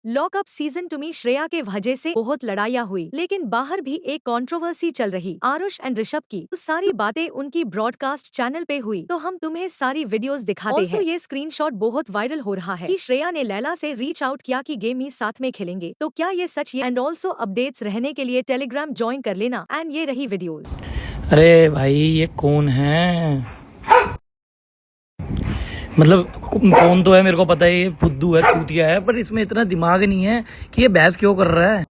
Lockup season 2 में श्रेया के वजह से बहुत लड़ाइयाँ हुई, लेकिन बाहर भी एक कंट्रोवर्सी चल रही आरुष एंड ऋषभ की। तो सारी बातें उनकी ब्रॉडकास्ट चैनल पे हुई, तो हम तुम्हें सारी वीडियोस दिखाते हैं। ये स्क्रीनशॉट बहुत वायरल हो रहा है कि श्रेया ने लैला से रीच आउट किया कि गेम ही साथ में खेलेंगे। तो क्या ये सच है? एंड ऑल्सो अपडेट्स रहने के लिए टेलीग्राम ज्वाइन कर लेना। एंड ये रही वीडियोस। अरे भाई ये कौन है? मतलब कौन तो है मेरे को पता है, ये फुद्दू है, चूतिया है, पर इसमें इतना दिमाग नहीं है कि ये बहस क्यों कर रहा है।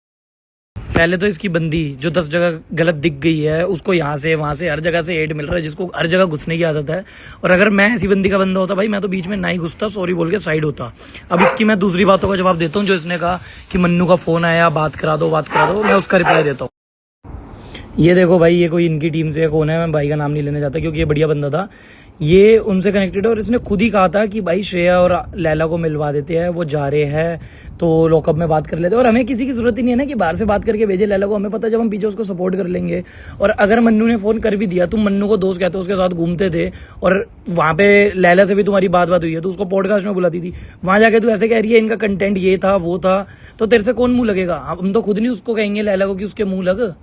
पहले तो इसकी बंदी जो 10 जगह गलत दिख गई है, उसको यहाँ से वहाँ से हर जगह से हेट मिल रहा है, जिसको हर जगह घुसने की आदत है। और अगर मैं ऐसी बंदी का बंदा होता भाई, मैं तो बीच में ना ही घुसता, सॉरी बोल के साइड होता। अब इसकी मैं दूसरी बातों का जवाब देता हूँ। जो इसने कहा कि मन्नू का फोन आया, बात करा दो, मैं उसका रिप्लाई देता हूँ। ये देखो भाई, ये कोई इनकी टीम से कौन है, मैं भाई का नाम नहीं लेना चाहता क्योंकि ये बढ़िया बंदा था, ये उनसे कनेक्टेड है। और इसने खुद ही कहा था कि भाई श्रेया और लैला को मिलवा देते हैं, वो जा रहे हैं तो लॉकअप में बात कर लेते हैं। और हमें किसी की जरूरत ही नहीं है ना कि बाहर से बात करके भेजे लैला को, हमें पता है जब हम पीछे उसको सपोर्ट कर लेंगे। और अगर मन्नू ने फोन कर भी दिया, तुम मन्नू को दोस्त कहते हो, उसके साथ घूमते थे और वहाँ पे लैला से भी तुम्हारी बात हुई है, तो उसको पॉडकास्ट में बुलाती थी, वहाँ जाके तू ऐसे कह रही है इनका कंटेंट ये था वो था, तो तेरे से कौन मुंह लगेगा? हम तो खुद नहीं उसको कहेंगे लैला को कि उसके मुंह लग।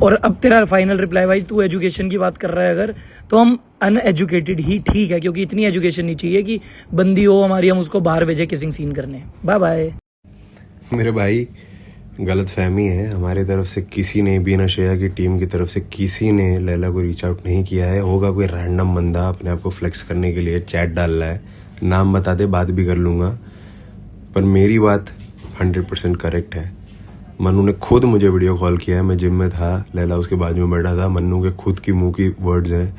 और अब तेरा फाइनल रिप्लाई भाई, तू एजुकेशन की बात कर रहा है अगर, तो हम अनएजुकेटेड ही ठीक है, क्योंकि इतनी एजुकेशन नहीं चाहिए कि बंदी हो हमारी हम उसको बाहर भेजे किसिंग सीन करने। Bye bye. मेरे भाई गलत फहमी है हमारी तरफ से, किसी ने भी ना श्रेया की टीम की तरफ से किसी ने लैला को रीच आउट नहीं किया है। होगा कोई रैंडम बंदा अपने आप को फ्लेक्स करने के लिए चैट डाल रहा है, नाम बता दे बात भी कर लूँगा, पर मेरी बात 100% करेक्ट है। मन्नू ने खुद मुझे वीडियो कॉल किया है, मैं जिम में था, लैला उसके बाजू में बैठा था। मन्नू के खुद की मुंह की वर्ड्स हैं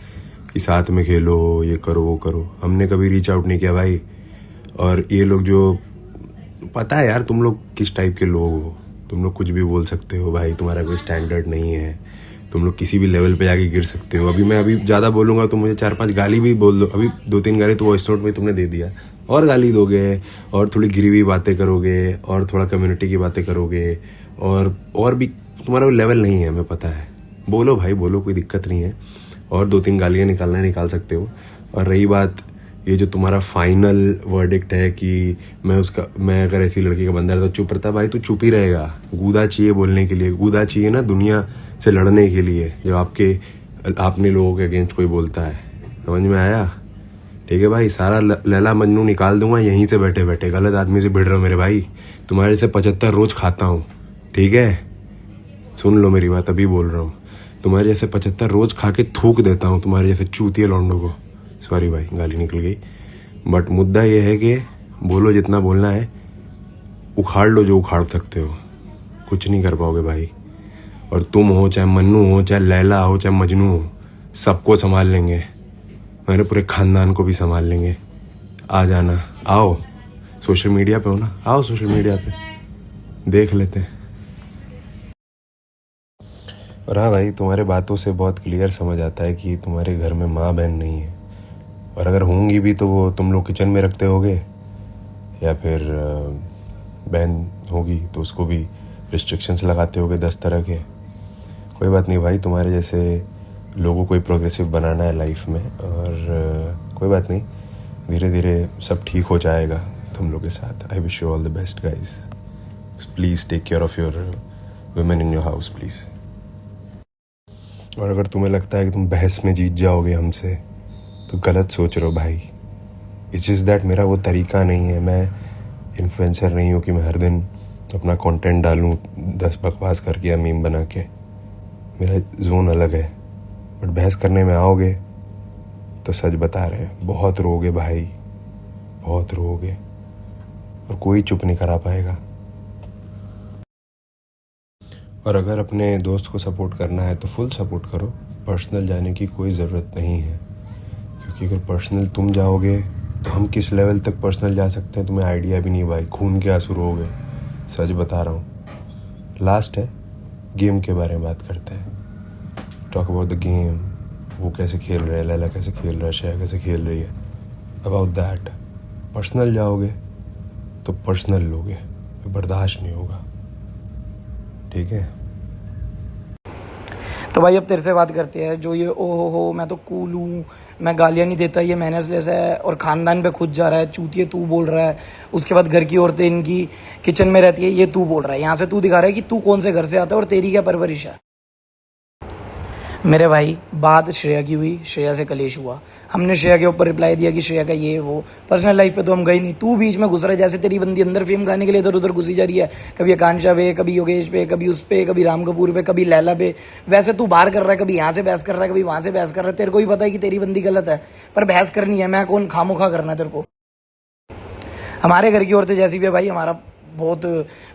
कि साथ में खेलो, ये करो वो करो। हमने कभी रीच आउट नहीं किया भाई। और ये लोग जो, पता है यार तुम लोग किस टाइप के लोग हो, तुम लोग कुछ भी बोल सकते हो भाई, तुम्हारा कोई स्टैंडर्ड नहीं है, तुम लोग किसी भी लेवल पे जाके गिर सकते हो। अभी मैं ज़्यादा बोलूँगा तो मुझे 4-5 गाली भी बोल दो। अभी 2-3 गाली तो वॉइस नोट में तुमने दे दिया, और गाली दोगे और थोड़ी गिरी हुई बातें करोगे और थोड़ा कम्युनिटी की बातें करोगे, और भी तुम्हारा लेवल नहीं है, हमें पता है। बोलो भाई बोलो, कोई दिक्कत नहीं है, और 2-3 गालियाँ निकालना है निकाल सकते हो। और रही बात ये जो तुम्हारा फाइनल वर्डिक्ट है कि मैं अगर ऐसी लड़की का बंदा रहता तो चुप रहता, भाई तो चुप ही रहेगा। गूदा चाहिए बोलने के लिए, गूदा चाहिए ना दुनिया से लड़ने के लिए, जब आपने लोगों के अगेंस्ट कोई बोलता है। समझ में आया? ठीक है भाई, सारा लैला मजनू निकाल दूंगा यहीं से बैठे बैठे। गलत आदमी से भिड़ रहे हो मेरे भाई, तुम्हारे से 75 रोज खाता हूँ, ठीक है? सुन लो मेरी बात, अभी बोल रहा हूँ। तुम्हारे जैसे 75 रोज खा के थूक देता हूँ तुम्हारे जैसे चूतिया लौंडों को। सॉरी भाई, गाली निकल गई। बट मुद्दा ये है कि बोलो जितना बोलना है, उखाड़ लो जो उखाड़ सकते हो, कुछ नहीं कर पाओगे भाई। और तुम हो, चाहे मन्नू हो, चाहे लैला हो, चाहे मजनू हो, सबको संभाल लेंगे, मेरे पूरे खानदान को भी संभाल लेंगे। आ जाना, आओ, सोशल मीडिया पे हो ना, आओ सोशल मीडिया पे देख लेते हैं। और हाँ भाई, तुम्हारे बातों से बहुत क्लियर समझ आता है कि तुम्हारे घर में माँ बहन नहीं है, और अगर होंगी भी तो वो तुम लोग किचन में रखते होगे, या फिर बहन होगी तो उसको भी रिस्ट्रिक्शंस लगाते होगे 10 तरह के। कोई बात नहीं भाई, तुम्हारे जैसे लोगों को प्रोग्रेसिव बनाना है लाइफ में, और कोई बात नहीं, धीरे धीरे सब ठीक हो जाएगा तुम लोग के साथ। I wish you all the best guys. Please take care of your women in your house please. और अगर तुम्हें लगता है कि तुम बहस में जीत जाओगे हमसे, तो गलत सोच रहे हो भाई। इट्स जस्ट दैट मेरा वो तरीका नहीं है, मैं इन्फ्लुएंसर नहीं हूँ कि मैं हर दिन अपना कंटेंट डालूँ 10 बकवास करके या मीम बना के। मेरा जोन अलग है। बट बहस करने में आओगे तो सच बता रहे हैं, बहुत रोगे भाई, बहुत रोगे, और कोई चुप नहीं करा पाएगा। और अगर अपने दोस्त को सपोर्ट करना है तो फुल सपोर्ट करो, पर्सनल जाने की कोई ज़रूरत नहीं है। क्योंकि अगर पर्सनल तुम जाओगे तो हम किस लेवल तक पर्सनल जा सकते हैं तुम्हें आइडिया भी नहीं भाई, खून के आंसू रोगे, सच बता रहा हूँ। लास्ट है, गेम के बारे में बात करते हैं। टॉक अबाउट द गेम, वो कैसे खेल रहे हैं, लैला कैसे खेल रहा है, श्रेया कैसे खेल रही है, अबाउट दैट। पर्सनल जाओगे तो पर्सनल लोगे, बर्दाश्त नहीं होगा, ठीक है? तो भाई अब तेरे से बात करते हैं। जो ये ओ हो मैं तो कूल हूँ, मैं गालियाँ नहीं देता, ये मैनर्सलेस है और ख़ानदान पे खुद जा रहा है, चूतिए तू बोल रहा है। उसके बाद घर की औरतें इनकी किचन में रहती है, ये तू बोल रहा है। यहाँ से तू दिखा रहा है कि तू कौन से घर से आता है और तेरी क्या परवरिश है। मेरे भाई बात श्रेया की हुई, श्रेया से कलेश हुआ, हमने श्रेया के ऊपर रिप्लाई दिया कि श्रेया का ये वो। पर्सनल लाइफ पे तो हम गए नहीं, तू बीच में घुस रहा है जैसे तेरी बंदी अंदर फेम खाने के लिए इधर उधर घुसी जा रही है। कभी आकांक्षा पे, कभी योगेश पे, कभी उस पे, कभी राम कपूर पे, कभी लैला पे। वैसे तू बाहर कर रहा है, कभी यहाँ से बहस कर रहा है, कभी वहाँ से बहस कर रहा है। तेरे को भी पता है कि तेरी बंदी गलत है, पर बहस करनी है। मैं कौन, खामोखा करना है तेरे को। हमारे घर की औरतें जैसी भी है भाई, हमारा बहुत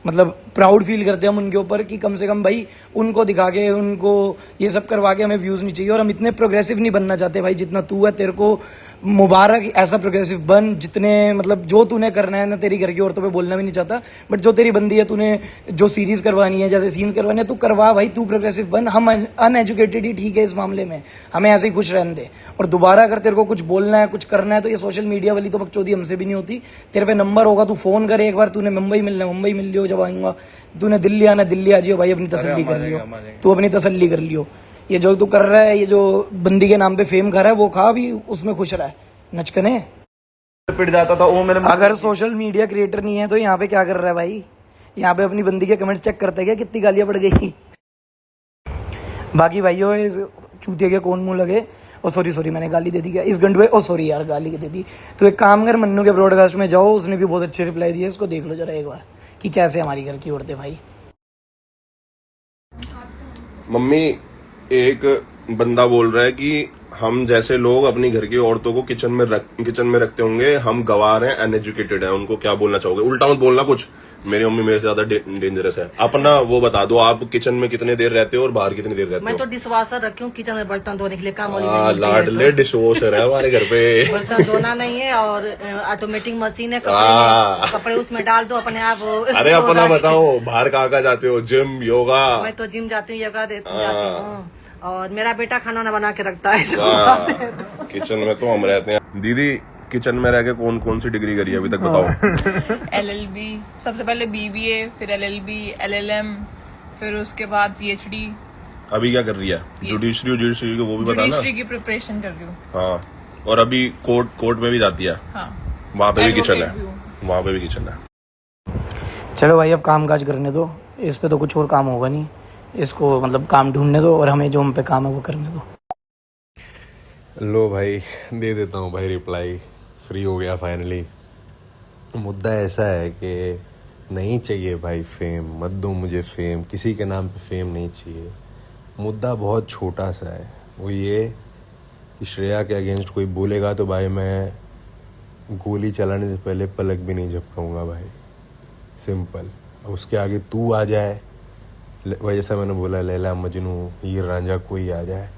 मतलब प्राउड फील करते हैं हम उनके ऊपर कि कम से कम भाई उनको दिखा के, उनको ये सब करवा के हमें व्यूज़ नहीं चाहिए। और हम इतने प्रोग्रेसिव नहीं बनना चाहते भाई जितना तू है। तेरे को मुबारक, ऐसा प्रोग्रेसिव बन जितने मतलब जो तूने करना है ना। तेरी घर की औरतों पे बोलना भी नहीं चाहता, बट जो तेरी बंदी है, तूने जो सीरीज़ करवानी है, जैसे सीन करवाने हैं, तू करवा भाई, तू प्रोग्रेसिव बन। हम अनएजुकेटेड ही ठीक है इस मामले में, हमें ऐसे ही खुश रहने दे। और दोबारा अगर तेरे को कुछ बोलना है, कुछ करना है, तो ये सोशल मीडिया वाली तो बकचोदी हमसे भी नहीं होती। तेरे पे नंबर होगा, तू फ़ोन करे एक बार। तूने मुंबई मिलना, मुंबई मिल लियो, जब आऊँगा। तूने दिल्ली आना, दिल्ली आ जियो भाई, अपनी तसल्ली कर लियो, तू अपनी तसल्ली कर लियो। ये जो तू कर रहा है, ये जो बंदी के नाम पे फेम खा रहा है, वो खा भी, उसमें खुश रहा है। नचकने पिट जाता था वो मेरे। अगर सोशल मीडिया क्रिएटर नहीं है तो यहाँ पे क्या कर रहा है भाई? यहाँ पे अपनी बंदी के कमेंट्स चेक करता है क्या, कितनी गालियाँ पड़ गई। बाकी भाइयों, इस चूतिया के कौन मुंह लगे। ओ सॉरी मैंने गाली दे दी क्या इस गंडुए? ओ सॉरी यार, गाली दे दी। तो एक काम कर, मन्नू के ब्रॉडकास्ट में जाओ, उसने भी बहुत अच्छे रिप्लाई दिए, इसको देख लो जरा एक बार कि कैसे हमारी घर की औरतें भाई। मम्मी, एक बंदा बोल रहा है कि हम जैसे लोग अपनी घर की औरतों को किचन में रखते होंगे, हम गवार हैं, अनएजुकेटेड हैं। उनको क्या बोलना चाहोगे? उल्टा मत बोलना कुछ, मेरी मम्मी मेरे से ज्यादा डेंजरस है। अपना वो बता दो, आप किचन में कितने देर रहते हो और बाहर कितनी देर रहते हो? मैं तो डिशवाशर रखी हूँ किचन में, बर्तन धोने के लिए काम वाली लाडले डिशवॉशर है हमारे घर पे। बर्तन धोना नहीं है और ऑटोमेटिक मशीन है, कपड़े उसमें डाल दो अपने आप। अरे अपना बताओ, बाहर कहाँ जाते हो? जिम, योगा? मैं तो जिम जाती हूँ, योगा जाती हूँ। और मेरा बेटा खाना ना बना के रखता है। किचन में तो हम रहते हैं। दीदी, किचन में रह के कौन कौन सी डिग्री करी है अभी तक, बताओ। LLB, सबसे पहले BBA, फिर LLB, LLM, फिर उसके बाद PhD। अभी क्या कर रही है? जुडिशरी को वो भी बताना। जुडिशरी की प्रिपरेशन कर रही हूँ। हाँ, और अभी कोर्ट में भी जाती है। हाँ, वहाँ पे भी किचन है, वहाँ पे भी किचन है। चलो भाई, अब काम काज करने दो, इस पे तो कुछ और काम होगा नहीं। इसको मतलब काम ढूंढने दो और हमें जो हम पे काम है वो करने दो। लो भाई, दे देता हूँ भाई रिप्लाई। फ्री हो गया फाइनली। मुद्दा ऐसा है कि नहीं चाहिए भाई फेम, मत दो मुझे फेम, किसी के नाम पे फेम नहीं चाहिए। मुद्दा बहुत छोटा सा है, वो ये कि श्रेया के अगेंस्ट कोई बोलेगा तो भाई मैं गोली चलाने से पहले पलक भी नहीं झपकाऊंगा भाई, सिंपल। उसके आगे तू आ जाए, वही जैसा मैंने बोला, लैला मजनू, हीर रांझा, कोई आ जाए,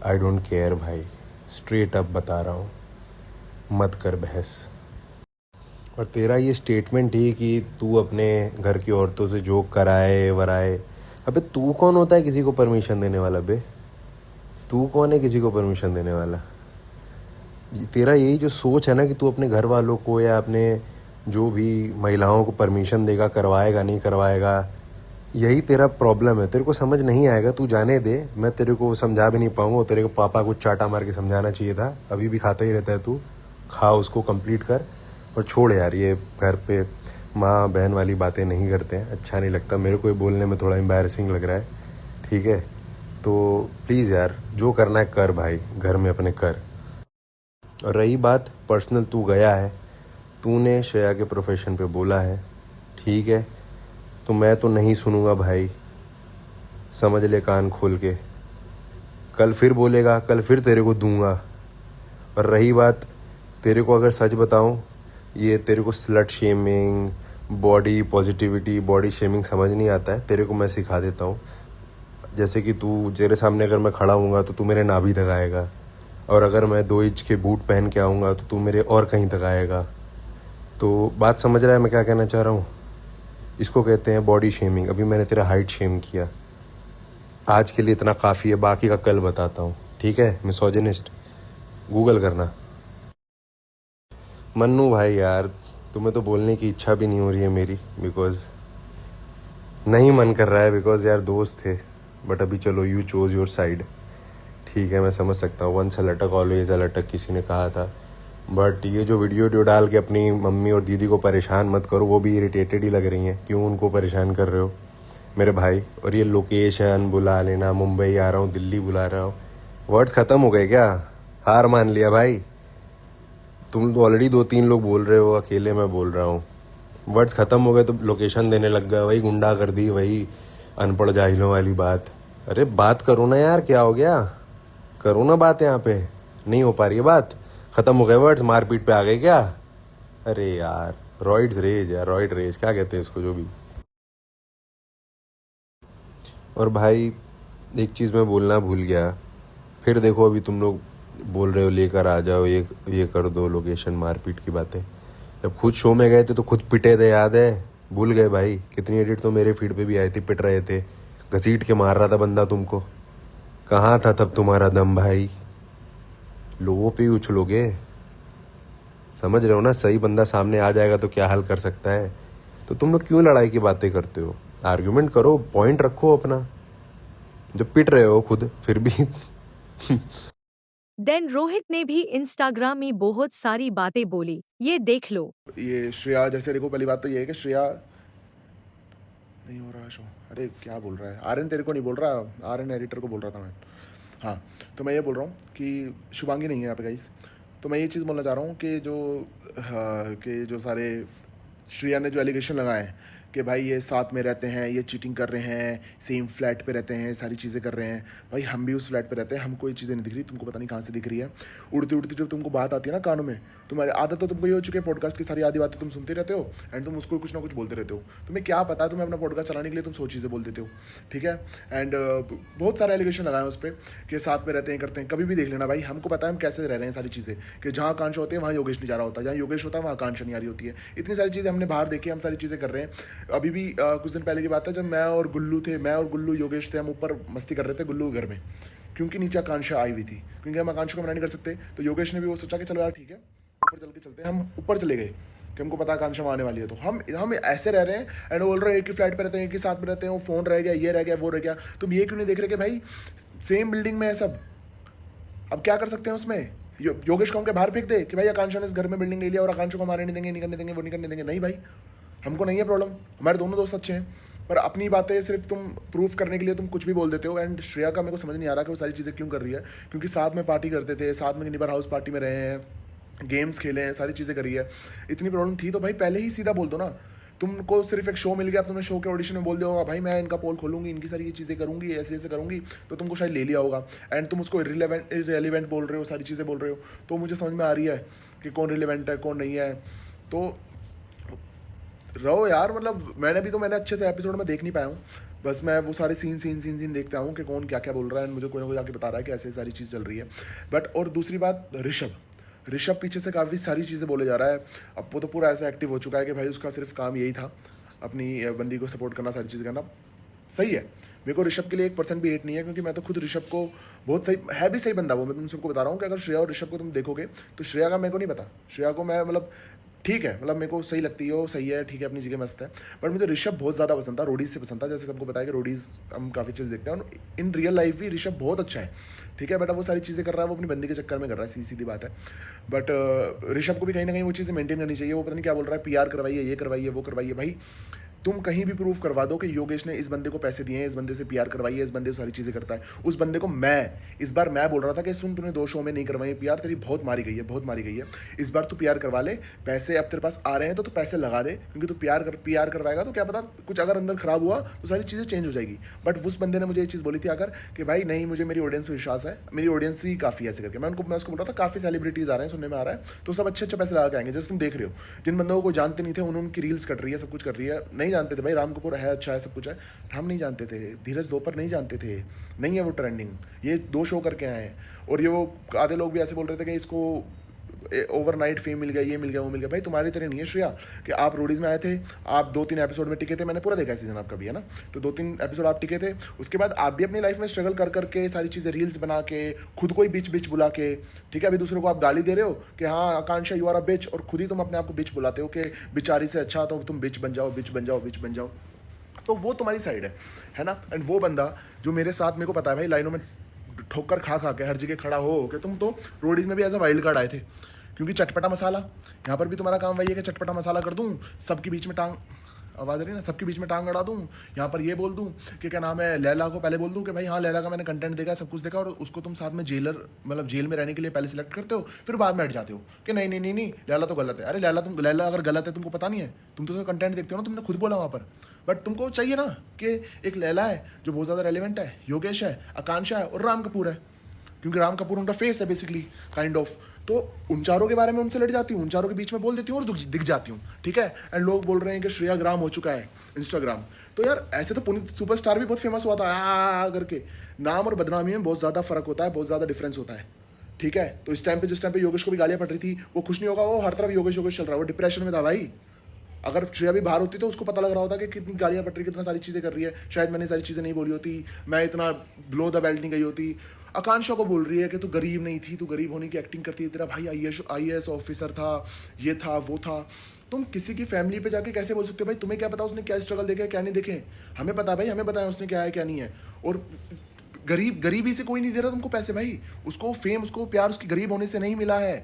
आई डोंट केयर भाई। स्ट्रेट अप बता रहा हूँ, मत कर बहस। और तेरा ये स्टेटमेंट ही कि तू अपने घर की औरतों से जोक कराए वराए, अबे तू कौन होता है किसी को परमिशन देने वाला? बे तू कौन है किसी को परमिशन देने वाला? तेरा यही जो सोच है ना कि तू अपने घर वालों को या अपने जो भी महिलाओं को परमिशन देगा, करवाएगा नहीं करवाएगा, यही तेरा प्रॉब्लम है। तेरे को समझ नहीं आएगा, तू जाने दे। मैं तेरे को समझा भी नहीं पाऊंगा। तेरे को पापा को चाटा मार के समझाना चाहिए था, अभी भी खाता ही रहता है तू। खा, उसको कंप्लीट कर और छोड़ यार, ये घर पे माँ बहन वाली बातें नहीं करते हैं, अच्छा नहीं लगता। मेरे को ये बोलने में थोड़ा एम्बैरसिंग लग रहा है, ठीक है? तो प्लीज़ यार, जो करना है कर भाई, घर में अपने कर। और रही बात पर्सनल, तू गया है, तूने श्रेया के प्रोफेशन पे बोला है, ठीक है, तो मैं तो नहीं सुनूंगा भाई, समझ ले कान खोल के। कल फिर बोलेगा, कल फिर तेरे को दूंगा। और रही बात, तेरे को अगर सच बताऊं, ये तेरे को slut shaming, body positivity, body shaming समझ नहीं आता है। तेरे को मैं सिखा देता हूँ। जैसे कि तू, तेरे सामने अगर मैं खड़ा हूँगा तो तू मेरे नाभि तक आएगा, और अगर मैं 2 इंच के बूट पहन के आऊँगा तो तू मेरे और कहीं तक आएगा। तो बात समझ रहा है मैं क्या कहना चाह रहा हूँ? इसको कहते हैं बॉडी शेमिंग। अभी मैंने तेरा हाइट शेम किया, आज के लिए इतना काफ़ी है, बाकी का कल बताता हूँ, ठीक है? मिसोजिनिस्ट, गूगल करना। मन्नू भाई यार, तुम्हें तो बोलने की इच्छा भी नहीं हो रही है मेरी, बिकॉज़ नहीं मन कर रहा है, बिकॉज़ यार दोस्त थे, बट अभी चलो यू चोज़ योर साइड, ठीक है मैं समझ सकता हूँ, वंस अलटक ऑलवेज अलटक किसी ने कहा था। बट ये जो वीडियो डाल के अपनी मम्मी और दीदी को परेशान मत करो, वो भी इरिटेटेड ही लग रही हैं, क्यों उनको परेशान कर रहे हो मेरे भाई। और ये लोकेशन बुला लेना, मुंबई आ रहा हूँ, दिल्ली बुला रहा हूँ, वर्ड्स ख़त्म हो गए क्या? हार मान लिया भाई? तुम तो ऑलरेडी 2-3 लोग बोल रहे हो, अकेले मैं बोल रहा हूँ, वर्ड्स ख़त्म हो गए तो लोकेशन देने लग गए, वही गुंडा कर दी, वही अनपढ़ जाहिलों वाली बात। अरे बात करो ना यार, क्या हो गया? करो ना बात, यहाँ पे नहीं हो पा रही है बात, ख़त्म हो गए वर्ड्स, मारपीट पे आ गए क्या? अरे यार रॉइड्स रेज, यार रॉइड रेज क्या कहते हैं इसको, जो भी। और भाई एक चीज़ मैं बोलना भूल गया, फिर देखो अभी तुम लोग बोल रहे हो लेकर आ जाओ, ये कर दो, लोकेशन, मारपीट की बातें। जब खुद शो में गए थे तो खुद पिटे थे, याद है? भूल गए भाई? कितनी एडिट तो मेरे फीड पे भी आई थी, पिट रहे थे, घसीट के मार रहा था बंदा तुमको। कहाँ था तब तुम्हारा दम भाई? लोगों पे ही उछलोगे, समझ रहे हो ना? सही बंदा सामने आ जाएगा तो क्या हल कर सकता है। तो तुम लोग क्यों लड़ाई की बातें करते हो? आर्ग्यूमेंट करो, पॉइंट रखो अपना। जब पिट रहे हो खुद फिर भी देन रोहित ने भी इंस्टाग्राम में बहुत सारी बातें बोली, ये देख लो। ये श्रेया, जैसे देखो पहली बात तो ये है कि श्रेया नहीं हो रहा शो। अरे क्या बोल रहा है आर्यन? तेरे को नहीं बोल रहा, आर्यन एडिटर को बोल रहा था मैं। हाँ, तो मैं ये बोल रहा हूँ कि शुभांगी नहीं है यहाँ पे गाइस। तो मैं ये चीज़ बोलना चाह रहा हूँ कि जो सारे श्रेया ने जो एलिगेशन लगाए हैं कि भाई ये साथ में रहते हैं, ये चीटिंग कर रहे हैं, सेम फ्लैट पे रहते हैं, सारी चीज़ें कर रहे हैं। भाई हम भी उस फ्लैट पे रहते हैं, हमको ये चीज़ें नहीं दिख रही, तुमको पता नहीं कहाँ से दिख रही है। उड़ती उड़ती जब तुमको बात आती है ना कानों में, तुम्हारी आदत तो तुमको ये हो चुकी है, पॉडकास्ट की सारी आधी बातें तुम सुनते रहते हो एंड तुम उसको कुछ ना कुछ बोलते रहते हो। तुम्हें क्या पता है, तुम्हें अपना पॉडकास्ट चलाने के लिए तुम 100 चीज़ें बोल देते हो, ठीक है। एंड बहुत सारे एलिगेशन लगाए उस पर कि साथ में रहते हैं, करते हैं। कभी भी देख लेना भाई, हमको पता है हम कैसे रह रहे हैं सारी चीज़ें, कि जहाँ आकांक्षा होते हैं वहाँ योगेश नहीं जा रहा होता, जहाँ योगेश होता है वहाँ आकांक्षा नहीं आ रही होती है। इतनी सारी चीज़ें हमने बाहर देखी, हम सारी चीज़ें कर रहे हैं। अभी भी कुछ दिन पहले की बात है, जब मैं और गुल्लू योगेश थे, हम ऊपर मस्ती कर रहे थे गुल्लू के घर में, क्योंकि नीचे आकांक्षा आई हुई थी, क्योंकि हम आकांक्षा को मना नहीं कर सकते। तो योगेश ने भी वो सोचा कि चलो यार ठीक है, ऊपर चल के चलते हैं। हम ऊपर चले गए कि हमको पता आकांक्षा आने वाली है। तो हम ऐसे रह रहे हैं एंड बोल रहे हैं एक ही फ्लैट पे रहते हैं, एक ही साथ में रहते हैं, वो फ़ोन रह गया, ये रह गया, वो रह गया। तुम ये क्यों नहीं देख रहे कि भाई सेम बिल्डिंग में है सब? अब क्या कर सकते हैं उसमें? योगेश को हम क्या बाहर फेंक दे कि भाई आकांक्षा ने इस घर में बिल्डिंग ले लिया और आकांक्षा को हमारे नहीं देंगे, नहीं करने देंगे, वो नहीं करने देंगे? नहीं भाई, हमको नहीं है प्रॉब्लम, हमारे दोनों दोस्त अच्छे हैं। पर अपनी बातें सिर्फ तुम प्रूफ करने के लिए तुम कुछ भी बोल देते हो। एंड श्रेया का मेरे को समझ नहीं आ रहा कि वो सारी चीज़ें क्यों कर रही है, क्योंकि साथ में पार्टी करते थे, साथ में निबर हाउस पार्टी में रहे हैं, गेम्स खेले हैं, सारी चीज़ें करी है। इतनी प्रॉब्लम थी तो भाई पहले ही सीधा बोल दो ना। तुमको सिर्फ एक शो मिल गया, तुमने शो के ऑडिशन में बोल दिया होगा भाई मैं इनका पोल खोलूंगी, इनकी सारी ये चीज़ें करूंगी, ऐसे ऐसे करूंगी, तो तुमको शायद ले लिया होगा। एंड तुम उसको इरेलीवेंट बोल रहे हो, सारी चीज़ें बोल रहे हो। तो मुझे समझ में आ रही है कि कौन रिलेवेंट है कौन नहीं है। तो रहो यार, मतलब मैंने अच्छे से एपिसोड में देख नहीं पाया हूँ, बस मैं वो सारे सीन देखता हूँ कि कौन क्या क्या बोल रहा है, मुझे कोई ना कोई आके बता रहा है कि ऐसे सारी चीज़ चल रही है। बट और दूसरी बात, ऋषभ पीछे से काफ़ी सारी चीज़ें बोले जा रहा है। अब वो तो पूरा ऐसा एक्टिव हो चुका है कि भाई उसका सिर्फ काम यही था अपनी बंदी को सपोर्ट करना, सारी चीज़ें करना। सही है, मेरे को ऋषभ के लिए 1% भी हेट नहीं है, क्योंकि मैं तो खुद ऋषभ को बहुत सही है, भी सही बंदा वो। मैं तुम सबको बता रहा हूँ कि अगर श्रेया और ऋषभ को तुम देखोगे तो श्रेया का मेरे को नहीं पता, श्रेया को मैं मतलब ठीक है, मतलब मेरे को सही लगती है, वो सही है, ठीक है, अपनी जगह मस्त है। बट मुझे ऋषभ बहुत ज़्यादा पसंद था, रोडीज से पसंद था। जैसे सबको बताया कि रोडीज हम काफ़ी चीज़ देखते हैं, इन रियल लाइफ भी ऋषभ बहुत अच्छा है, ठीक है। बट अब वो सारी चीज़ें कर रहा है, वो अपनी बंदी के चक्कर में कर रहा है, सीधी बात है। बट ऋषभ को भी कहीं ना कहीं वो चीज़ें मेंटेन करनी चाहिए। वो पता नहीं क्या बोल रहा है, PR करवाइए, ये करवाइए, वो करवाइए। भाई तुम कहीं भी प्रूफ करवा दो कि योगेश ने इस बंदे को पैसे दिए हैं, इस बंदे से PR करवाई है, इस बंदे से सारी चीज़ें करता है। उस बंदे को इस बार मैं बोल रहा था कि सुन, तूने 2 शो में नहीं करवाई PR, तेरी बहुत मारी गई है। इस बार तू PR करवा ले, पैसे अब तेरे पास आ रहे हैं तो तू पैसे लगा दे, क्योंकि तू PR करवाएगा तो क्या पता कुछ अगर अंदर खराब हुआ तो सारी चीज़ें चेंज हो जाएगी। बट उस बंदे ने मुझे ये चीज़ बोली थी आकर कि भाई नहीं, मुझे मेरी ऑडियंस पर विश्वास है, मेरी ऑडियंस ही काफ़ी ऐसे करके। मैं उसको बोल रहा था काफ़ी सेलिब्रिटीज़ आ रहे हैं, सुनने में आ रहा है, तो सब अच्छे पैसे लगा के आएंगे। जैसे तुम देख रहे हो, जिन बंदों को जानते नहीं थे उनकी रील्स कट रही है, सब कुछ कर रही है। नहीं जानते थे भाई, राम कपूर है, अच्छा है, सब कुछ है, हम नहीं जानते थे। धीरज दोपहर नहीं जानते थे, नहीं है वो ट्रेंडिंग, ये 2 शो करके आए हैं। और ये वो आधे लोग भी ऐसे बोल रहे थे कि इसको ओवरनाइट फेम मिल गया, ये मिल गया, वो मिल गया। भाई तुम्हारी तरह नहीं है श्रेया कि आप रोडीज में आए थे, आप 2-3 एपिसोड में टिके थे, मैंने पूरा देखा सीजन आपका भी, है ना। तो 2-3 एपिसोड आप टिके थे, उसके बाद आप भी अपनी लाइफ में स्ट्रगल कर करके सारी चीज़ें रील्स बना के, खुद को ही बिच बुला के, ठीक है। अभी दूसरों को आप गाली दे रहे हो कि हाँ आकांक्षा यू आर अ बिच, और खुद ही तुम अपने आप को बिच बुलाते हो कि बेचारी से अच्छा तो तुम बिच बन जाओ। तो वो तुम्हारी साइड है ना। एंड वो बंदा जो मेरे साथ, मेरे को पता है भाई, लाइनों में ठोकर खा खा के हर जगह खड़ा हो के तुम तो रोडीज में भी एज अ वाइल्ड कार्ड आए थे, क्योंकि चटपटा मसाला। यहाँ पर भी तुम्हारा काम वही है कि चटपटा मसाला कर दूँ, सबके बीच में टांग, आवाज़ आ रही है ना, सबके बीच में टांग अड़ा दूँ। यहाँ पर ये बोल दूँ कि क्या नाम है, लैला को पहले बोल दूँ कि भाई हाँ लैला का मैंने कंटेंट देखा, सब कुछ देखा, और उसको तुम साथ में जेलर, मतलब जेल में रहने के लिए पहले सिलेक्ट करते हो, फिर बाद में हट जाते हो कि नहीं नहीं नहीं नहीं लैला तो गलत है। अरे लैला अगर गलत है तुमको पता नहीं है, तुम तो कंटेंट देखते हो ना, तुमने खुद बोला वहाँ पर। बट तुमको चाहिए ना कि एक लैला है जो बहुत ज़्यादा रेलिवेंट है, योगेश है, आकांक्षा है और राम कपूर है, क्योंकि राम कपूर उनका फेस है बेसिकली, काइंड ऑफ। तो उन चारों के बारे में उनसे लड़ जाती हूँ, उन चारों के बीच में बोल देती हूँ और दिख जाती हूँ, ठीक है। एंड लोग बोल रहे हैं कि श्रेया ग्राम हो चुका है इंस्टाग्राम। तो यार ऐसे तो पुनीत सुपरस्टार भी बहुत फेमस हुआ था आ करके। नाम और बदनामी में बहुत ज़्यादा फर्क होता है, बहुत ज़्यादा डिफरेंस होता है, ठीक है। तो इस टाइम पे, जिस टाइम पे योगेश को भी गालियाँ पड़ रही थी, वो खुश नहीं होगा, वो हर तरफ योगेश योगेश चल रहा है, वो डिप्रेशन में था भाई। अगर श्रेया भी बाहर होती तो उसको पता लग रहा होता कि कितनी गालियाँ पड़ रही, कितना सारी चीज़ें कर रही है, शायद मैंने सारी चीज़ें नहीं बोली होती, मैं इतना बिलो द बेल्ट नहीं गई होती। आकांक्षा को बोल रही है कि तू गरीब नहीं थी, तू गरीब होने की एक्टिंग करती है, तेरा भाई IAS ऑफिसर था, ये था वो था। तुम किसी की फैमिली पे जाके कैसे बोल सकते हो भाई? तुम्हें क्या पता उसने क्या स्ट्रगल देखे क्या नहीं देखे? हमें पता भाई, हमें पता है उसने क्या है क्या नहीं है। और गरीबी से कोई नहीं दे रहा तुमको पैसे भाई, उसको फेम, उसको प्यार उसकी गरीब होने से नहीं मिला है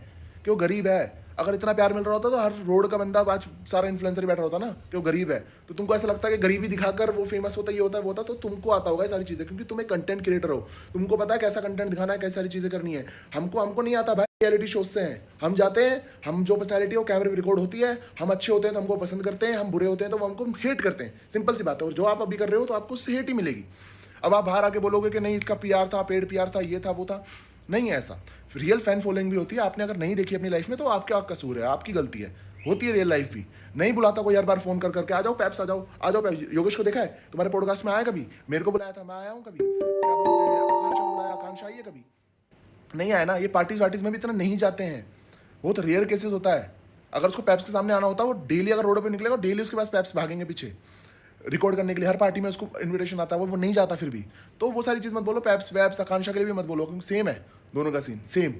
कि वो गरीब है। अगर इतना प्यार मिल रहा होता तो हर रोड का बंदा आज सारा इन्फ्लुएंसर बैठा होता ना कि वो गरीब है। तो तुमको ऐसा लगता है कि गरीबी दिखाकर वो फेमस होता, ये होता है वो होता, तो तुमको आता होगा ये सारी चीज़ें, क्योंकि तुम एक कंटेंट क्रिएटर हो, तुमको पता है कैसा कंटेंट दिखाना है, कैसी सारी चीज़ें करनी है। हमको नहीं आता भाई, रियलिटी शोज से हैं, हम जाते हैं, हम जो पर्सनैलिटी हो कैमरे में रिकॉर्ड होती है, हम अच्छे होते हैं तो हमको पसंद करते हैं, हम बुरे होते हैं तो वो हमको हेट करते हैं, सिंपल सी बात है। और जो आप अभी कर रहे हो तो आपको उससे हेट ही मिलेगी। अब आप बाहर आके बोलोगे कि नहीं इसका PR था, पेड PR था, ये था वो था, नहीं है ऐसा। रियल फैन फॉलोइंग भी होती है, आपने अगर नहीं देखी अपनी लाइफ में तो आपका कसूर है, आपकी गलती है, होती है रियल लाइफ भी। नहीं बुलाता कोई हर बार फोन कर करके, आ जाओ पैप्स, आ जाओ पैप्स। योगेश को देखा है तुम्हारे पॉडकास्ट में आया कभी? मेरे को बुलाया था, मैं आया हूँ कभी? क्या बोलते हैं, आकांक्षा को बुलाया, आकांक्षा आई है कभी? नहीं आया ना। ये पार्टीज वार्टीज में भी इतना नहीं जाते हैं, बहुत रेयर केसेस होता है। अगर उसको पैप्स के सामने आना होता है, वो डेली अगर रोड पर निकलेगा, डेली उसके पास पैप्स भागेंगे पीछे रिकॉर्ड करने के लिए। हर पार्टी में उसको इनविटेशन आता है, वो नहीं जाता फिर भी। तो वो सारी चीज़ मत बोलो, पैप्स वैप्स आकांक्षा के लिए भी मत बोलो, क्योंकि सेम है दोनों का सीन, सेम।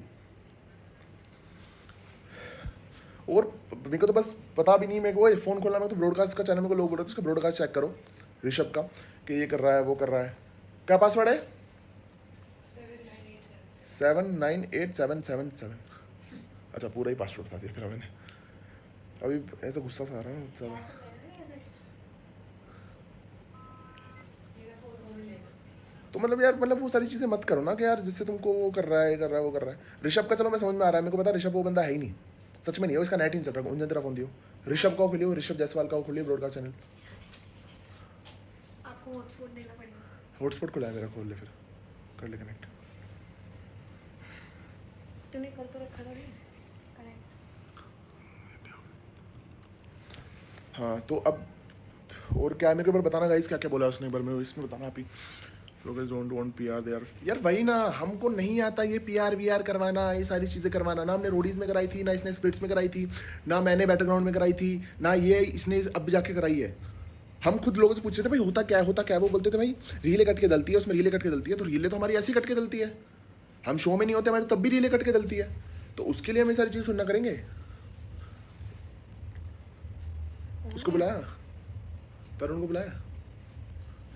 और मेरे को तो बस पता भी नहीं, मेरे को फ़ोन खोलना, मेरे को तो ब्रॉडकास्ट का चैनल में को लोग बोल रहे थे उसका ब्रॉडकास्ट चेक करो ऋषभ का, कि ये कर रहा है वो कर रहा है। क्या पासवर्ड है? 7987777। अच्छा पूरा ही पासवर्ड बता दिया फिर मैंने। अभी ऐसा गुस्सा सा आ रहा है मुझसे। तो मतलब यार, मतलब वो सारी चीज़ें मत करो ना कि यार जिससे तुमको वो कर रहा है वो कर रहा है। ऋषभ का चलो मैं समझ में आ रहा है, मेरे को पता ऋषभ वो बंदा है ही नहीं, सच में नहीं है, इसका नेट ही नहीं चल रहा। उन तेरा फोन दियो, ऋषभ का खोलियो, ऋषभ जायसवाल का खोलिए ब्रॉडकास्ट चैनल। आपको हॉटस्पॉट देना पड़ेगा। हॉटस्पॉट खुला है मेरा, खोल ले फिर, कर ले कनेक्ट। तूने कर तो रखा था कनेक्ट। हाँ तो अब और क्या मेरे को एक बार बताना गाइस, क्या क्या बोला उसने, एक बार मैं इसमें बताना आप ही। लोग डोंट वांट PR दे यार वही ना, हमको नहीं आता ये PR VR करवाना, ये सारी चीज़ें करवाना। ना हमने रोडीज में कराई थी, ना इसने स्प्लिट्स में कराई थी, ना मैंने बैटरग्राउंड में कराई थी, ना ये इसने अब जाके कराई है। हम खुद लोगों से पूछते थे भाई होता क्या है, वो बोलते थे भाई रीलें कट के डलती है, उसमें रीलें कट के डलती है। तो रीलें तो हमारी ऐसी कट के डलती है, हम शो में नहीं होते हमारे, तब भी रीलें कट के डलती है। तो उसके लिए हम ये सारी चीज़ सुनना करेंगे। उसको बुलाया, तरुण को बुलाया,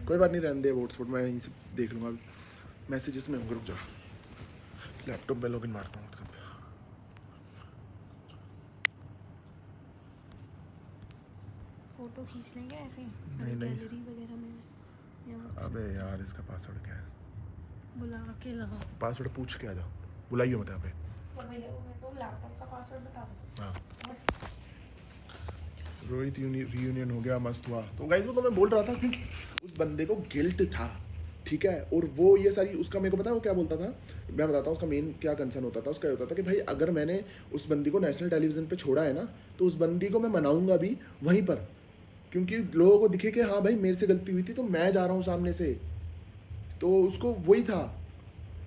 कोई बात नहीं, रहने दे हॉटस्पॉट, मैं यहीं से देख लूँगा। अभी मैसेजेस में होंगे, रुक जा, लैपटॉप में लॉगिन मारता हूँ व्हाट्सएप पे। फोटो खींच लेंगे ऐसे नहीं गैलरी वगैरह में या अबे यार इसका पासवर्ड क्या है? बुला के लगाओ। पासवर्ड पूछ के आ जाओ, बुलाइए मत यहाँ पे। मेरे को लैपटॉप का पासवर्ड बता दो। हाँ रोहित रियूनियन हो गया, मस्त हुआ। तो गाइस वो तो मैं बोल रहा था क्योंकि उस बंदे को गिल्ट था, ठीक है। और वो ये सारी उसका मेरे को पता है वो क्या बोलता था, मैं बताता हूँ उसका मेन क्या कंसर्न होता था। उसका ये होता था कि भाई अगर मैंने उस बंदी को नेशनल टेलीविजन पे छोड़ा है ना, तो उस बंदी को मैं मनाऊंगा भी वहीं पर, क्योंकि लोगों को दिखे कि हाँ भाई मेरे से गलती हुई थी तो मैं जा रहा हूँ सामने से। तो उसको वही था,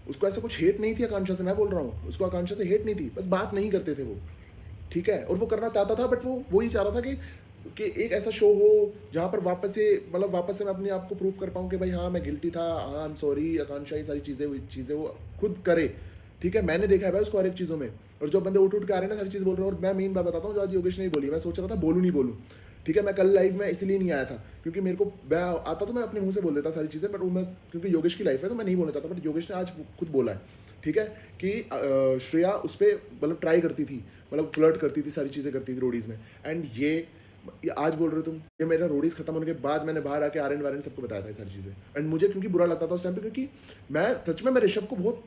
उसको ऐसा कुछ हेट नहीं थी आकांक्षा से, मैं बोल रहा हूँ उसको आकांक्षा से हेट नहीं थी, बस बात नहीं करते थे वो, ठीक है। और वो करना चाहता था, बट वो वही चाह रहा था कि एक ऐसा शो हो जहाँ पर वापस से मैं अपने आप को प्रूव कर पाऊँ कि भाई हाँ मैं गिल्टी था, हाँ आई एम सॉरी। आकांक्षा ये सारी चीज़ें वो खुद करे, ठीक है। मैंने देखा है भाई उसको हर एक चीज़ों में। और जो बंदे उठ के आ रहे हैं ना सारी चीज़ बोल रहे हैं। और मैं मेन बात बताता हूँ जो आज योगेश ने बोली, मैं सोच रहा था बोलूँ नहीं बोलूँ, ठीक है, मैं कल लाइव में इसलिए नहीं आया था क्योंकि मेरे को, मैं आता तो मैं अपने मुंह से बोल देता सारी चीज़ें, बट वो मैं क्योंकि योगेश की लाइफ है तो मैं नहीं बोलना चाहता, बट योगेश ने आज खुद बोला है, ठीक है, कि श्रेया उस पर मतलब ट्राई करती थी, मतलब फ्लर्ट करती थी, सारी चीज़ें करती थी रोडीज़ में, एंड ये आज बोल रहे हो तुम, ये मेरा रोडीज खत्म होने के बाद मैंने बाहर आके आर्यन वार्यन सबको बताया था ये सारी चीज़ें, एंड मुझे क्योंकि बुरा लगता था उस टाइम पे, क्योंकि मैं सच में मैं ऋषभ को बहुत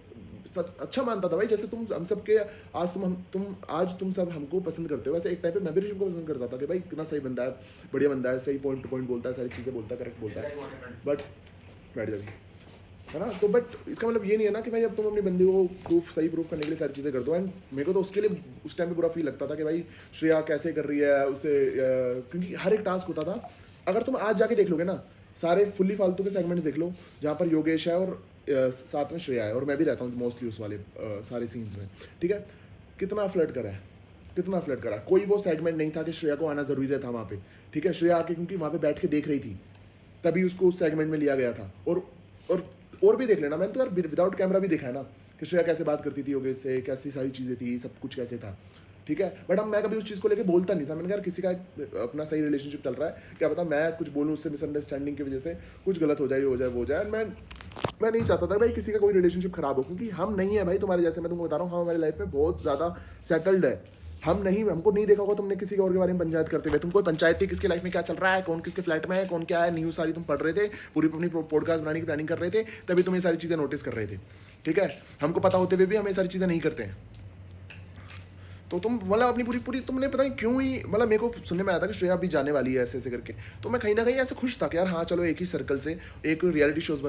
अच्छा मानता था भाई, जैसे तुम हम सब के आज तुम सब हमको पसंद करते हो, वैसे एक टाइम पे मैं भी ऋषभ को पसंद करता था कि भाई कितना सही बंदा है, बढ़िया बंदा है, सही पॉइंट टू पॉइंट बोलता है, सारी चीज़ें बोलता है, करेक्ट बोलता है, बट बैठ जाओ, है ना। तो बट इसका मतलब ये नहीं है ना कि भाई अब तुम अपनी बंदी को सही प्रूफ करने के लिए सारी चीज़ें कर दो, एंड मेरे को तो उसके लिए उस टाइम पे बुरा फील लगता था कि भाई श्रेया कैसे कर रही है उसे, क्योंकि हर एक टास्क होता था, अगर तुम आज जाके देख लोगे ना सारे फुल्ली फालतू के सेगमेंट्स देख लो जहाँ पर योगेश है और साथ में श्रेया है, और मैं भी रहता हूँ मोस्टली उस वाले सारे सीन्स में, ठीक है, कितना फ्लर्ट करा है, कितना फ्लर्ट करा, कोई वो सेगमेंट नहीं था कि श्रेया को आना ज़रूरी था वहाँ पे, ठीक है, श्रेया आके क्योंकि वहाँ पे बैठ के देख रही थी तभी उसको उस सेगमेंट में लिया गया था, और भी देख लेना, मैंने तो यार विदाउट कैमरा भी देखा है ना कि श्रेया कैसे बात करती थी योगेश से, कैसी सारी चीज़ें थी, सब कुछ कैसे था, ठीक है, बट अब मैं कभी उस चीज़ को लेके बोलता नहीं था, मैंने कहा यार किसी का अपना सही रिलेशनशिप चल रहा है, क्या पता मैं कुछ बोलूँ उससे मिसअंडरस्टैंडिंग की वजह से कुछ गलत हो जाए वो जाए, मैं नहीं चाहता था भाई किसी का कोई रिलेशनशिप खराब हो, क्योंकि हम नहीं है भाई तुम्हारे जैसे, मैं तुमको बता रहा हूँ, हम हमारी लाइफ में बहुत ज़्यादा सेटल्ड है, हमको नहीं देखा होगा तुमने किसी और के बारे में पंचायत करते हुए, तुम कोई पंचायत थी किसके लाइफ में क्या चल रहा है, कौन किसके फ्लैट में है, कौन क्या है, न्यूज़ सारी तुम पढ़ रहे थे, पूरी अपनी पॉडकास्ट बनाने की प्लानिंग कर रहे थे, तभी तुम ये सारी चीज़ें नोटिस कर रहे थे, ठीक है, हमको पता होते हुए भी हम ये सारी चीज़ें नहीं करते हैं, तो तुम मतलब अपनी पूरी तुमने पता नहीं क्यों ही, मतलब मेरे को सुनने में आया था कि श्रेया अभी जाने वाली है ऐसे करके, तो मैं कहीं ना कहीं ऐसे खुश था कि यार हाँ चलो एक ही सर्कल से, एक रियलिटी शोज़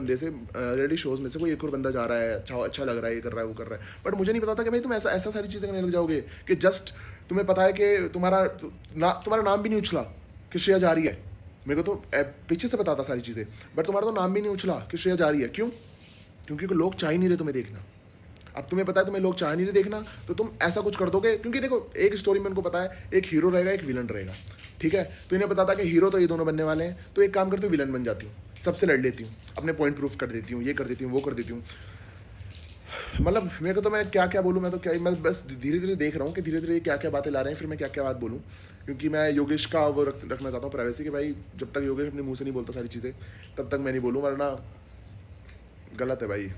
में से कोई एक और बंदा जा रहा है, अच्छा लग रहा है, ये कर रहा है वो कर रहा है, बट मुझे नहीं पता था कि भाई तुम ऐसा सारी चीज़ें करने लग जाओगे कि जस्ट तुम्हें पता है कि तुम्हारा नाम भी नहीं उछला कि श्रेया जा रही है, मेरे को तो पीछे से पता था सारी चीज़ें, बट तुम्हारा तो नाम भी नहीं उछला कि श्रेया जा रही है, क्यों? क्योंकि लोग चाह ही नहीं रहे तुम्हें देखना, अब तुम्हें पता है तुम्हें लोग चाह नहीं रहे देखना, तो तुम ऐसा कुछ कर दोगे, क्योंकि देखो एक स्टोरी में उनको पता है एक हीरो रहेगा एक विलन रहेगा, ठीक है, तो इन्हें पता था कि हीरो तो ये दोनों बनने वाले हैं, तो एक काम करती हूँ विलन बन जाती हूँ, सबसे लड़ लेती हूँ, अपने पॉइंट प्रूफ कर देती हूँ, ये कर देती हूँ, वो कर देती हूँ, मतलब मेरे को तो मैं क्या बोलूँ, मैं बस धीरे धीरे देख रहा हूँ कि धीरे धीरे क्या क्या बातें ला रहे हैं, फिर मैं क्या बात बोलूँ, क्योंकि मैं योगेश का वो रखना चाहता हूँ प्राइवेसी, कि भाई जब तक योगेश अपने मुँह से नहीं बोलता सारी चीज़ें तब तक मैं नहीं बोलूँ, वरना गलत है भाई।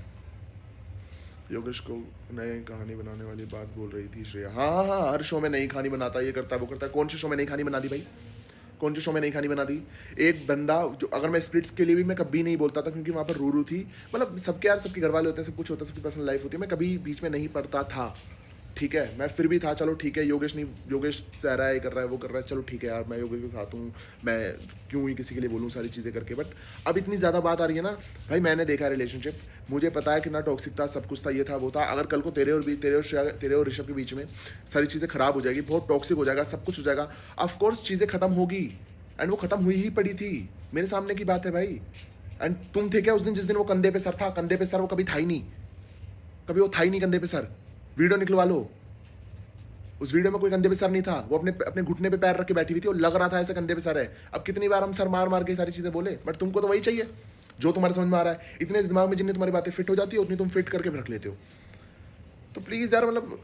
योगेश को नई कहानी बनाने वाली बात बोल रही थी श्रेया, हाँ हर शो में नई कहानी बनाता है, ये करता है वो करता है, कौन से शो में नई कहानी बना दी भाई, कौन से शो में नई कहानी बना दी? एक बंदा जो, अगर मैं स्प्लिट्स के लिए भी मैं कभी नहीं बोलता था क्योंकि वहाँ पर रूरू थी, मतलब सबके यार सबके घर वाले होते हैं, सब कुछ होता है, सबकी पर्सनल लाइफ होती है, मैं कभी बीच में नहीं पढ़ता था, ठीक है, मैं फिर भी था, चलो ठीक है, योगेश सह रहा है, ये कर रहा है, वो कर रहा है, चलो ठीक है यार, मैं योगेश के साथ हूँ, मैं क्यों ही किसी के लिए बोलूँ सारी चीज़ें करके, बट अब इतनी ज़्यादा बात आ रही है ना भाई, मैंने देखा रिलेशनशिप, मुझे पता है कितना टॉक्सिक था, सब कुछ था, ये था वो था, अगर कल को तेरे और ऋषभ के बीच में सारी चीज़ें खराब हो जाएगी, बहुत टॉक्सिक हो जाएगा, सब कुछ हो जाएगा, ऑफकोर्स चीज़ें खत्म होगी, एंड वो खत्म हुई ही पड़ी थी, मेरे सामने की बात है भाई, एंड तुम थे क्या उस दिन जिस दिन वो कंधे पे सर था, कंधे पे सर वो कभी था ही नहीं, कभी वो था ही नहीं कंधे पे सर, वीडियो निकलवा लो, उस वीडियो में कोई कंधे पे सर नहीं था, वो अपने घुटने पे पैर रख के बैठी हुई थी और लग रहा था ऐसे कंधे पे सर है। अब कितनी बार हम सर मार के सारी चीज़ें बोले, बट तुमको तो वही चाहिए जो तुम्हारे समझ में आ रहा है, इतने दिमाग में जितनी तुम्हारी बातें फिट हो जाती है उतनी तुम फिट करके रख लेते हो। तो प्लीज़ यार, मतलब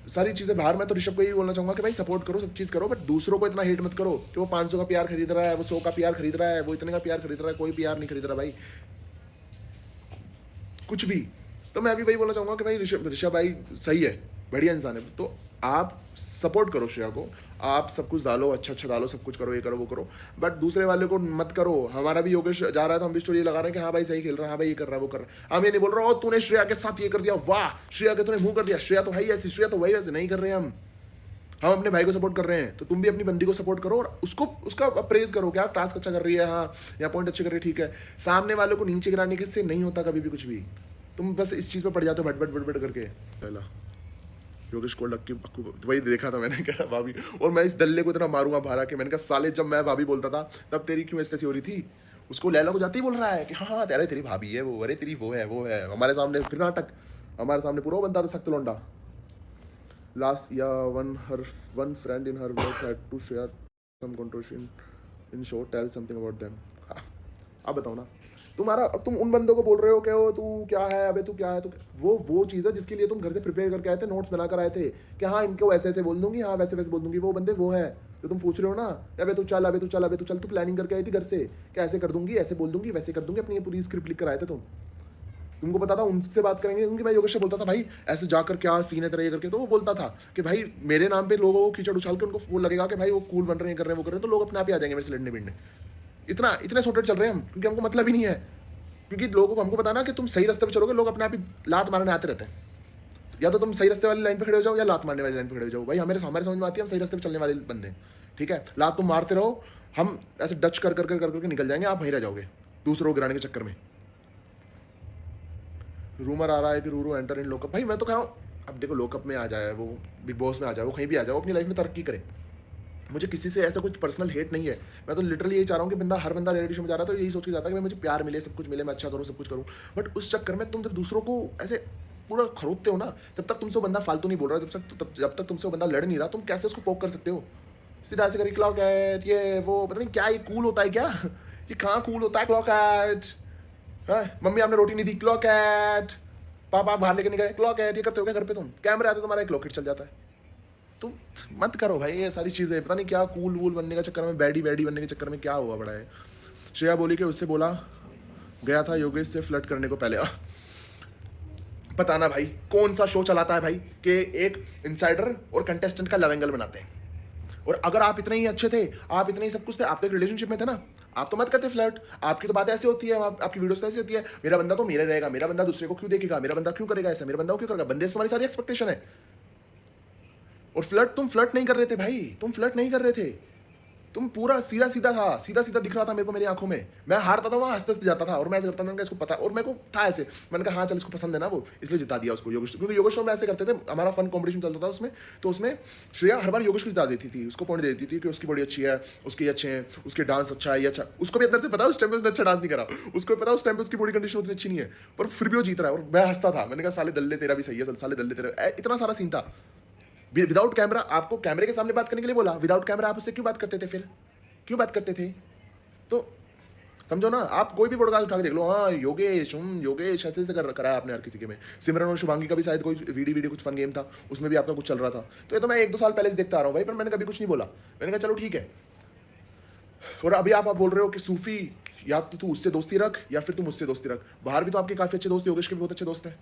सारी चीज़ें बाहर, मैं तो ऋषभ को यही बोलना चाहूँगा कि भाई सपोर्ट करो, सब चीज़ करो, बट दूसरों को इतना हेट मत करो कि वो 500 का प्यार खरीद रहा है, वो 100 का प्यार खरीद रहा है, वो इतने का प्यार खरीद रहा है, कोई प्यार नहीं खरीद रहा भाई, कुछ भी। तो मैं अभी वही बोलना चाहूँगा कि भाई ऋषभ भाई सही है, बढ़िया इंसान है, तो आप सपोर्ट करो श्रेया को, आप सब कुछ डालो, अच्छा डालो, सब कुछ करो, ये करो वो करो, बट दूसरे वाले को मत करो। हमारा भी योगेश जा रहा है तो हम भी स्टोरी लगा रहे हैं कि हाँ भाई सही खेल रहा है, हाँ भाई ये कर रहा है वो कर रहा है, हम ये नहीं बोल रहे हो तूने श्रेया के साथ ये कर दिया, वाह श्रेया के तूने मुंह कर दिया, श्रेया तो है ही ऐसी, श्रेया तो वही वैसे, नहीं कर रहे हम अपने भाई को सपोर्ट कर रहे हैं, तो तुम भी अपनी बंदी को सपोर्ट करो और उसका प्रेज करो, क्या टास्क अच्छा कर रही है, हाँ या पॉइंट अच्छे कर रही है, ठीक है। सामने वालों को नीचे गिराने के से नहीं होता कभी भी कुछ भी, तुम बस इस चीज़ पे पड़ जाते हो भट करके। पहला योगेश को लग की वही देखा था मैंने, कह रहा भाभी, और मैं इस दल्ले को इतना मारूंगा भारा कि मैंने कहा साले जब मैं भाभी बोलता था तब तेरी क्यों ऐसी हो रही थी, उसको लैला को जाते ही बोल रहा है कि हाँ अरे तेरी भाभी है वो, अरे तेरी वो है, हमारे सामने फिर नाटक, हमारे सामने पूरा बनता था सख्त लौंडा। लास्ट या one friend in her words had to share some controversy in show, tell something about them. अब बताओ ना, तुम उन बंदों को बोल रहे हो कि वो तू क्या है, अबे तू क्या है, तो वो चीज़ है जिसके लिए तुम घर से प्रिपेयर करके आए थे, नोट्स बनाकर आए थे कि हाँ इनको ऐसे ऐसे बोल दूंगी, हाँ वैसे वैसे बोल दूंगी, वो बंदे वो है, तो तुम पूछ रहे हो ना, अबे तू चल, अबे तू चल, अबे तू चल, तू प्लानिंग करके आई थी घर से कि ऐसे कर दूंगी, ऐसे बोल दूंगी, वैसे कर दूंगी, अपनी ये पूरी स्क्रिप्ट लिख कर आए थे तुमको पता था उनसे बात करेंगे, क्योंकि मैं योगेश से बोलता था भाई ऐसे जाकर क्या सीन है तेरा ये करके, तो वो बोलता था कि भाई मेरे नाम पे लोगों को कीचड़ उछाल के उनको वो लगेगा कि भाई वो कूल बन रहे हैं, कर रहे हैं, वो कर रहे हैं, तो लोग अपने आप ही आ जाएंगे मेरे से लड़ने भिड़ने। इतने सॉर्टेड चल रहे हैं हम, क्योंकि हमको मतलब ही नहीं है, क्योंकि लोगों को हमको पता ना कि तुम सही रास्ते पे चलोगे, लोग अपने आप ही लात मारने आते रहते हैं। या तो तुम सही रास्ते वाली लाइन पे खड़े हो जाओ या लात मारने वाली लाइन पे खड़े हो जाओ। भाई हमारे समझ में आती है, हम सही रास्ते पे चलने वाले बंदे हैं, ठीक है। लात तुम मारते रहो, हम ऐसे डच कर करके निकल जाएंगे, आप वहीं रह जाओगे दूसरों को गिराने के चक्कर में। रूमर आ रहा है कि रूरू एंटर इन लोकअप। भाई मैं तो कह रहा हूँ अब देखो, लोकअप में आ जाए वो, बिग बॉस में आ जाए वो, कहीं भी आ जाए, वो अपनी लाइफ में तरक्की करे। मुझे किसी से ऐसा कुछ पर्सनल हेट नहीं है, मैं तो लिटरली यही चाह रहा हूँ कि हर बंदा रियलिटी शो में जा रहा है तो यही सोच के जाता है कि मैं मुझे प्यार मिले, सब कुछ मिले, मैं अच्छा करूँ, सब कुछ करूँ। बट उस चक्कर में तुम जब दूसरों को ऐसे पूरा खरोदते हो ना, जब तक तुमसे वो बंदा फालतू नहीं बोल रहा, जब तक तुमसे वो बंदा लड़ नहीं रहा, तुम कैसे उसको पोक कर सकते हो? सीधा ऐसे करी क्लॉक एट, ये वो पता नहीं क्या, ये कूल होता है क्या? ये कहाँ कूल होता है क्लॉक एट? मम्मी आपने रोटी नहीं दी, क्लॉक एट। पापा बाहर लेके नहीं गए, क्लॉक एट। ये करते हो क्या घर पे? तुम कैमरे आते तुम्हारा एक क्लॉकेट चल जाता है। तुम मत करो भाई ये सारी चीज़ें, पता नहीं क्या कूल वूल बनने का चक्कर में, बैडी बनने के चक्कर में क्या हुआ बड़ा है। श्रेया बोली कि उससे बोला गया था योगेश से फ्लर्ट करने को पहले। पता ना भाई कौन सा शो चलाता है भाई कि एक इनसाइडर और कंटेस्टेंट का लव एंगल बनाते हैं। और अगर आप इतने ही अच्छे थे, आप इतने ही सब कुछ थे, आप तो एक रिलेशनशिप में थे ना, आप तो मत करते फ्लर्ट। आपकी तो बात ऐसी होती है, आपकी वीडियोस तो ऐसी होती है, मेरा बंदा तो मेरे रहेगा, मेरा बंदा दूसरे को क्यों देखेगा, मेरा बंदा क्यों करेगा ऐसा, मेरा बंदा क्यों करेगा। बंदे से तुम्हारी सारी एक्सपेक्टेशन है। और तुम फ्लर्ट नहीं कर रहे थे भाई, तुम फ्लर्ट नहीं कर रहे थे, तुम पूरा सीधा सीधा दिख रहा था मेरे को, मेरी आंखों में। मैं हारता था वहाँ, हंसते हंसते जाता था, और मैं ऐसे करता था, इसको पता, और मेरे को था ऐसे, मैंने कहा हाँ चल इसको पसंद है ना वो, इसलिए जिता दिया उसको योगेश। क्योंकि योगेश शो में ऐसे करते थे, हमारा फन कॉम्पिटिशन चलता था उसमें, तो उसमें श्रेया हर बार योगेश को जिता देती थी, उसको पॉइंट दे देती थी कि उसकी बॉडी अच्छी है, उसके अच्छे हैं, उसके डांस अच्छा है, ये अच्छा। उसको भी अंदर से पता उस टाइम पे उसने अच्छा डांस नहीं करा, उसको पता उस टाइम पे उसकी बॉडी कंडीशन उतनी अच्छी नहीं है, पर फिर भी वो जीत रहा है। और मैं हंसता था, मैंने कहा साले दल्ले तेरा भी सही है, साले दल्ले तेरा, इतना सारा सीन था। विदाउट कैमरा आपको कैमरे के सामने बात करने के लिए बोला, विदाउट कैमरा आप उससे क्यों बात करते थे? फिर क्यों बात करते थे? तो समझो ना, आप कोई भी पॉडकास्ट उठा के देख लो, हाँ योगेश ऐसे ऐसे करा है आपने हर किसी के में। सिमरन और शुभांगी का भी शायद कोई वीडियो कुछ फन गेम था, उसमें भी आपका कुछ चल रहा था। तो ये तो मैं 1-2 साल पहले से देखता आ रहा हूँ भाई, पर मैंने कभी कुछ नहीं बोला, मैंने कहा चलो ठीक है। और अभी आप बोल रहे हो कि सूफी, या तो तू उससे दोस्ती रख या फिर तुम मुझसे दोस्ती रख। बाहर भी तो आपके काफ़ी अच्छे दोस्त, योगेश के भी बहुत अच्छे दोस्त हैं,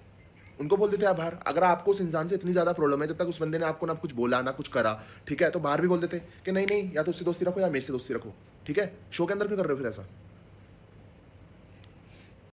उनको बोल देते हैं आप बाहर। अगर आपको उस इंसान से इतनी ज़्यादा प्रॉब्लम है, जब तक उस बंदे ने आपको ना कुछ बोला ना कुछ करा, ठीक है, तो बाहर भी बोल देते कि नहीं या तो उससे दोस्ती रखो या मेरे से दोस्ती रखो, ठीक है। शो के अंदर क्यों कर रहे हो फिर ऐसा?